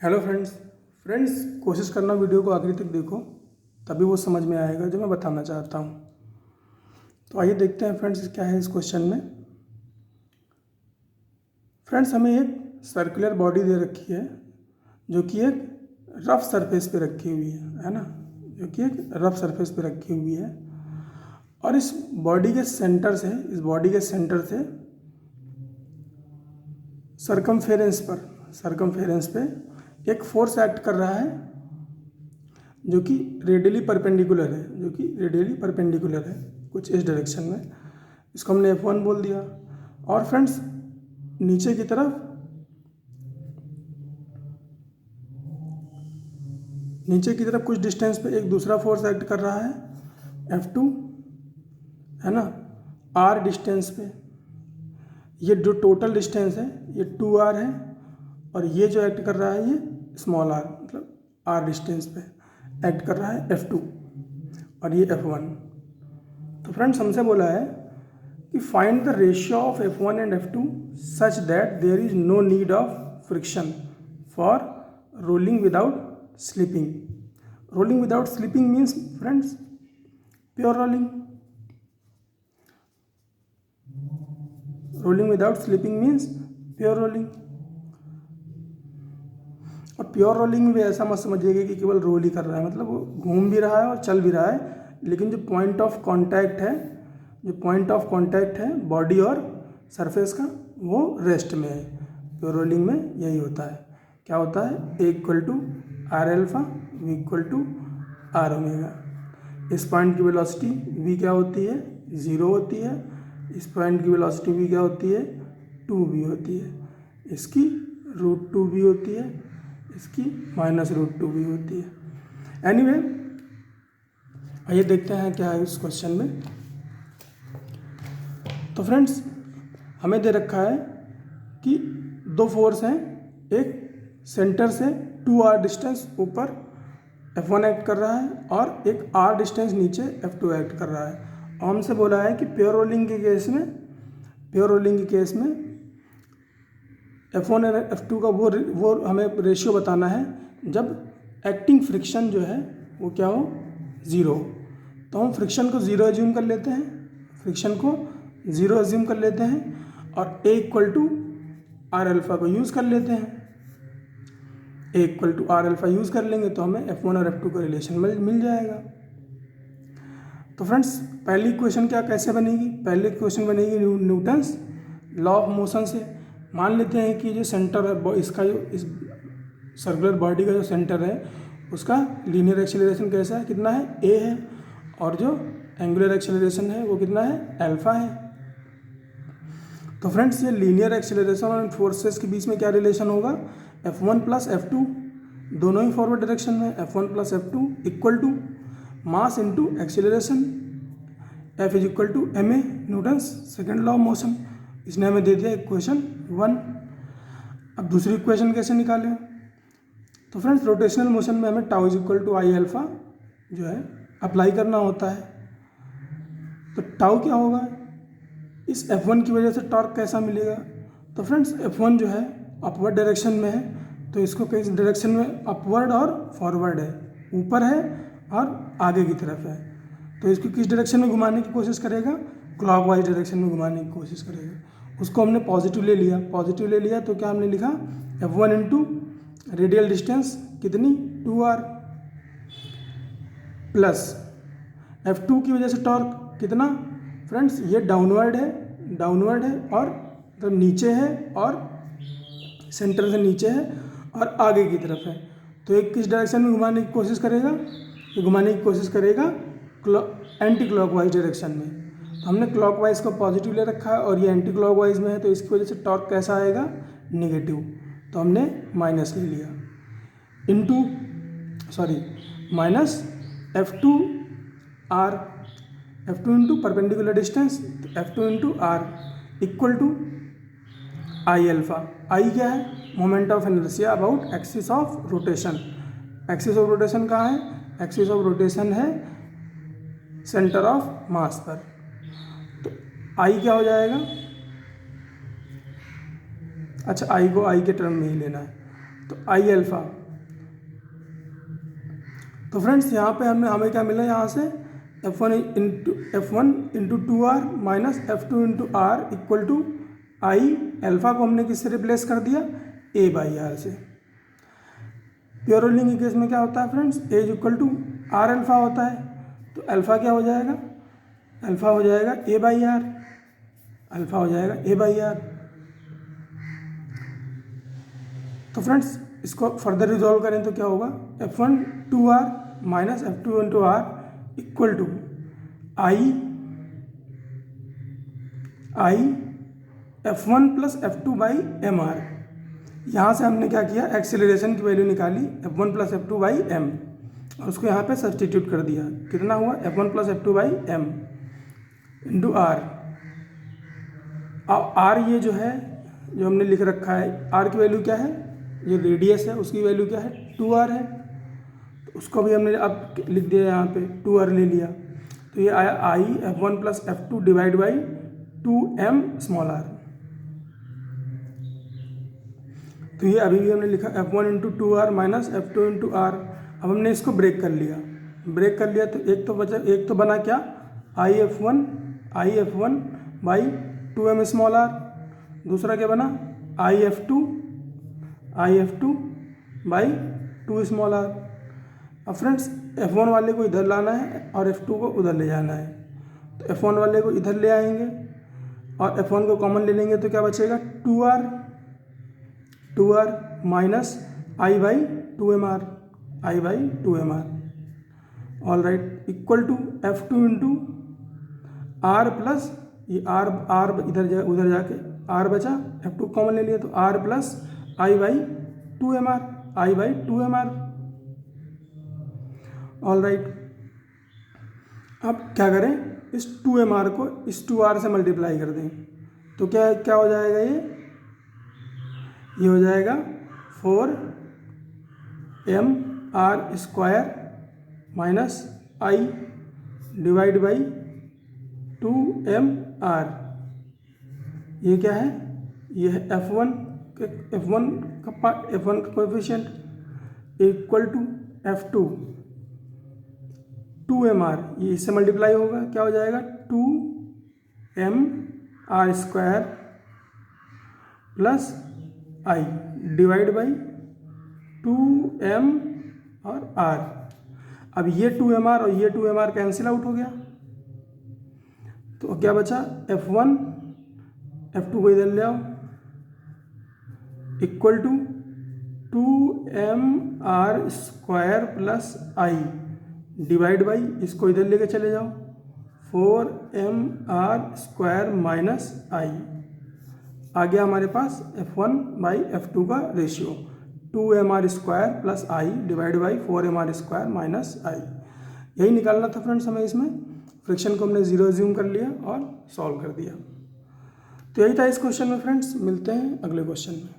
Hello friends कोशिश करना video को आखिरी तक देखो, तभी वो समझ में आएगा जो मैं बताना चाहता हूँ। तो आइए देखते हैं फ्रेंड्स क्या है इस क्वेश्चन में। फ्रेंड्स हमें एक सर्कुलर बॉडी दे रखी है जो कि एक रफ सरफेस पे रखी हुई है ना, जो कि एक रफ सरफेस पे रखी हुई है। और इस बॉडी के सेंटर से सरकमफेरेंस पे एक फोर्स एक्ट कर रहा है जो कि रेडियली परपेंडिकुलर है कुछ इस डायरेक्शन में। इसको हमने F1 बोल दिया। और फ्रेंड्स नीचे की तरफ कुछ डिस्टेंस पे एक दूसरा फोर्स एक्ट कर रहा है F2, है ना, R डिस्टेंस पे। ये जो टोटल डिस्टेंस है ये 2R है, और ये जो एक्ट कर रहा है ये स्मॉल r मतलब R डिस्टेंस पे एक्ट कर रहा है F2, और ये F1। तो फ्रेंड्स हमसे बोला है कि find the ratio of F1 and F2 such that there is no need of friction for rolling without slipping. Rolling without slipping means friends pure rolling. Rolling without slipping means pure rolling. और pure rolling में भी ऐसा मत समझिएगा कि केवल role ही कर रहा है, मतलब वो घूम भी रहा है और चल भी रहा है, लेकिन जो पॉइंट ऑफ कांटेक्ट है बॉडी और सरफेस का वो रेस्ट में है। प्योर रोलिंग में यही होता है। क्या होता है? A equal to R alpha, V equal to R omega. इस पॉइंट की वेलोसिटी V क्या होती है? 0 होती है। इस पॉइंट की वेलोसिटी V क्या होती है? 2V होती है। इसकी √2V होती है, इसकी -√2V होती है। एनीवे आइए देखते हैं क्या है इस क्वेश्चन में। तो फ्रेंड्स हमें दे रखा है कि दो फोर्स हैं, एक सेंटर से 2R डिस्टेंस ऊपर F1 एक्ट कर रहा है और एक R डिस्टेंस नीचे F2 एक्ट कर रहा है। और हमसे बोला है कि प्योर रोलिंग के केस में F1 और F2 का वो हमें रेशियो बताना है जब एक्टिंग फ्रिक्शन जो है वो क्या हो? 0। तो हम फ्रिक्शन को 0 एज्यूम कर लेते हैं, और A equal to R alpha को यूज़ कर लेते हैं। A equal to R alpha use कर लेंगे तो हमें F1 और F2 का रिलेशन मिल जाएगा। तो फ्रेंड्स पहली इक्वेशन कैसे बनेगी? पहली इक्वेशन बनेगी न्यूटन्स लॉ ऑफ मोशन से। मान लेते हैं कि जो सेंटर है इसका, जो इस सर्कुलर बॉडी का जो सेंटर है उसका लीनियर एक्सेलरेशन कैसा है? कितना है? A है। और जो एंगुलर एक्सेलरेशन है वो कितना है? अल्फा है। तो फ्रेंड्स ये लीनियर एक्सेलरेशन और फोर्सेस के बीच में क्या रिलेशन होगा? F1 प्लस F2, दोनों ही फॉरवर्ड डायरेक्शन में। F1 plus F2 equal to mass into acceleration, F is equal to ma, Newton's second law of motion. इसने हमें दे दिया इक्वेशन 1। अब दूसरी इक्वेशन कैसे निकालें? तो फ्रेंड्स रोटेशनल मोशन में हमें tau is equal to I alpha जो है अप्लाई करना होता है। तो टाउ क्या होगा? इस F1 की वजह से टॉर्क कैसा मिलेगा? तो फ्रेंड्स F1 जो है अपवर्ड डायरेक्शन में है, तो इसको किस डायरेक्शन में? अपवर्ड और फॉरवर्ड है, ऊपर है और आगे की तरफ है। तो इसको किस डायरेक्शन में घुमाने की कोशिश करेगा? क्लॉकवाइज डायरेक्शन में घुमाने की कोशिश करेगा। उसको हमने पॉजिटिव ले लिया तो क्या हमने लिखा? F1 इंटू रेडियल डिस्टेंस कितनी? 2R प्लस F2 की वजह से टॉर्क कितना? फ्रेंड्स ये डाउनवर्ड है और तो नीचे है, और सेंटर से नीचे है और आगे की तरफ है। तो एक किस डायरेक्शन में घुमाने की कोशिश करेगा? ये घुमाने की कोशिश करेगा एंटी क्लॉकवाइज डायरेक्शन में। तो हमने क्लॉकवाइज को पॉजिटिव ले रखा है और ये एंटी क्लॉकवाइज में है, तो इसकी वजह से टॉर्क कैसा आएगा? नेगेटिव। तो हमने माइनस ले लिया minus F2R, F2 into perpendicular distance, F2 into R equal to I alpha. I क्या है? Moment of inertia about axis of rotation. Axis of rotation कहाँ है? एक्सिस ऑफ रोटेशन है सेंटर ऑफ मास पर। तो आई क्या हो जाएगा? अच्छा आई को आई के टर्म में ही लेना है। तो आई अल्फ़ा। तो फ्रेंड्स यहाँ पे हमें क्या मिला यहाँ से, F1 into 2R minus F2 into R equal to I alpha को हमने किससे रिप्लेस कर दिया, A बाई आर से। प्योर रोलिंग के केस में क्या होता है friends, A is equal to R alpha होता है, तो अल्फ़ा क्या हो जाएगा, अल्फ़ा हो जाएगा A बाई आर, अल्फ़ा हो जाएगा A बाई आर। तो फ्रेंड्स इसको फर्दर रिजॉल्व करें तो क्या होगा, F1 2R minus F2 into R equal to I F1 plus F2 by M R. यहाँ से हमने क्या किया, एक्सेलरेशन की वैल्यू निकाली F1 plus F2 by M और उसको यहाँ पे सब्सटीट्यूट कर दिया, कितना हुआ F1 plus F2 by M into R. अब आर ये जो है जो हमने लिख रखा है, आर की वैल्यू क्या है, ये रेडियस है उसकी वैल्यू क्या है 2R है, तो उसको भी हमने अब लिख दिया यहाँ पे 2R ले लिया, तो ये आया आई F1 plus F2 divide by 2m small r। तो ये अभी भी हमने लिखा F1 into 2R minus F2 into R. अब हमने इसको ब्रेक कर लिया, तो एक तो बना क्या, आई F1 by 2m small r, दूसरा क्या बना आई F2 बाई 2 स्मॉल r। अब फ्रेंड्स F1 वाले को इधर लाना है और F2 को उधर ले जाना है, तो F1 वाले को इधर ले आएंगे और F1 को कॉमन ले लेंगे तो क्या बचेगा 2R minus I by 2mr, all right, equal to F2 into R plus ये आर उधर जाके आर बचा, F2 कॉमन ले लिया तो R plus I by 2mr, all right. अब क्या करें, इस 2mr को इस 2r से मल्टीप्लाई कर दें तो क्या हो जाएगा, ये हो जाएगा 4mr square minus I divide by 2mr। ये क्या है, ये है F1 का coefficient equal to F2 2mr, ये इससे मल्टीप्लाई होगा, क्या हो जाएगा 2mr square plus I divide by 2m और r। अब ये 2mr और ये 2mr कैंसिल आउट हो गया, तो क्या बचा F1 F2 को इधर ले आओ equal to 2mr square plus I divide by, इसको इधर लेके चले जाओ 4mr स्क्वायर माइनस आई। आ गया हमारे पास F1 बाई F2 का ratio 2mr square plus I divide by 4mr square minus I. यही निकालना था फ्रेंड्स हमें, इसमें फ्रिक्शन को हमने 0 एज्यूम कर लिया और सॉल्व कर दिया। तो यही था इस क्वेश्चन में फ्रेंड्स, मिलते हैं अगले क्वेश्चन में।